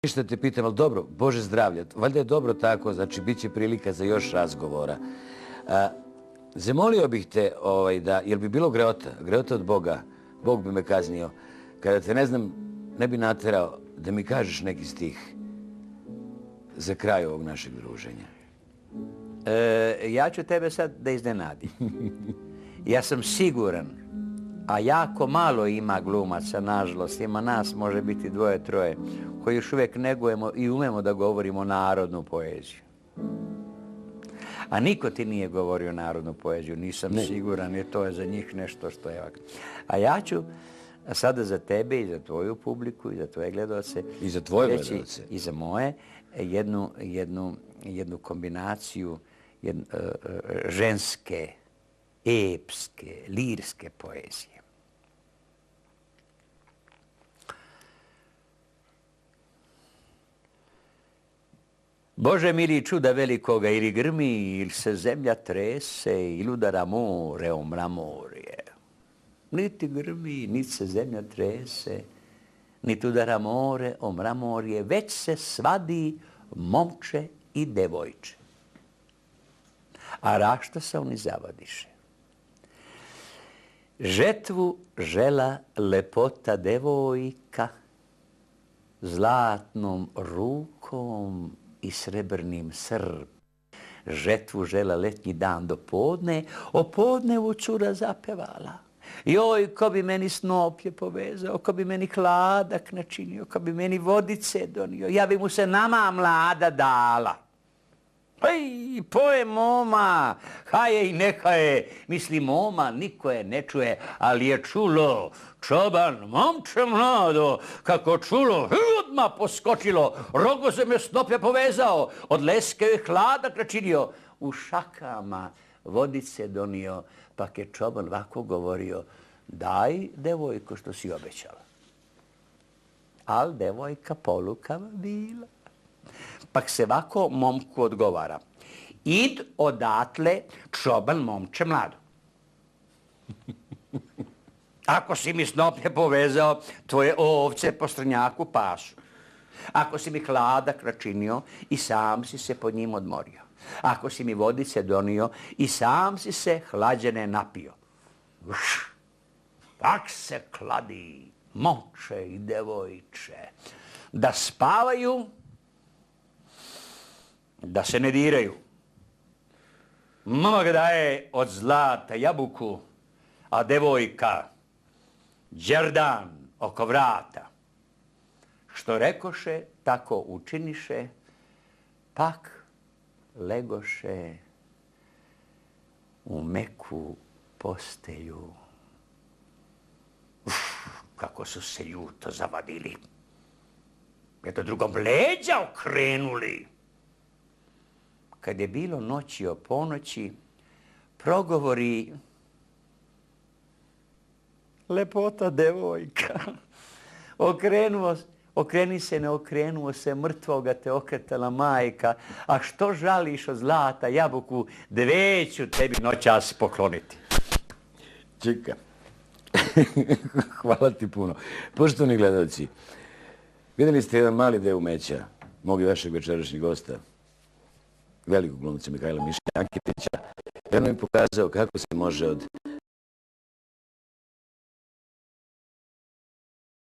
Ništa te pitam, ali dobro, Bože zdravlja, valjda je dobro tako, znači bit će prilika za još razgovora. Zamolio bih te da, jel bi bilo greota od Boga, Bog bi me kaznio, kada te, ne znam, ne bi naterao da mi kažeš neki stih za kraj ovog našeg druženja. Ja ću tebe sad da iznenadim. Ja sam siguran, a jako malo ima glumaca, nažalost, ima nas, može biti dvoje, troje, koji još uvijek negujemo i umemo da govorimo narodnu poeziju. A niko ti nije govorio narodnu poeziju, nisam siguran, jer to je za njih nešto što je ovako. A ja ću sada za tebe i za tvoju publiku i za tvoje gledalce I za tvoje gledalce. I za moje jednu kombinaciju ženske, epske, lirske poezije. Bože mili čuda velikoga, ili grmi, ili se zemlja trese, ili udara more o mramorje. Niti grmi, niti se zemlja trese, niti udara more o mramorje, već se svadi momče i devojče. A rašta se oni zavadiše. Žetvu žela lepota devojka, zlatnom rukom i srebrnim srp. Žetvu žela letnji dan do podne, o podnevu cura zapevala. Joj, ko bi meni snoplje povezao, ko bi meni hladak načinio, ko bi meni vodice donio, ja bi mu se nama mlada dala. Ej, poje moma, haje i neka je, misli moma, niko je ne čuje, ali je čulo, čoban, momče mlado, kako čulo, odmah poskočilo, rogoze me snoplje povezao, od leske je hladak načinio, u šakama vodice donio, pak je čoban ovako govorio, daj devojko što si obećala. Al devojka polukava bila. Pak se ovako momku odgovara, id odatle čoban momče mlado. Ako si mi snoplje povezao, tvoje ovce po strnjaku pasu. Ako si mi hladak načinio i sam si se pod njim odmorio. Ako si mi vodice donio i sam si se hlađene napio. Tak se kladi momče i devojče da spavaju, da se ne diraju. Mama ga daje od zlata jabuku, a devojka đerdan oko vrata. Što rekoše, tako učiniše, pak legoše u meku postelju. Kako su se ljuto zavadili. Jedno drugom leđa okrenuli. Kad je bilo noći o ponoći, progovori lepota devojka. Okreni se, ne okrenuo se, mrtvoga te okretala majka, a što žališ od zlata jabuku, dve ću tebi noćas pokloniti. Čeka. Hvala ti puno. Poštovani gledalci, vidjeli ste jedan mali deo umeća mog i vašeg večerašnjeg gosta, velikog glumca Mihajla Miše Anketića. On mi pokazao kako se može od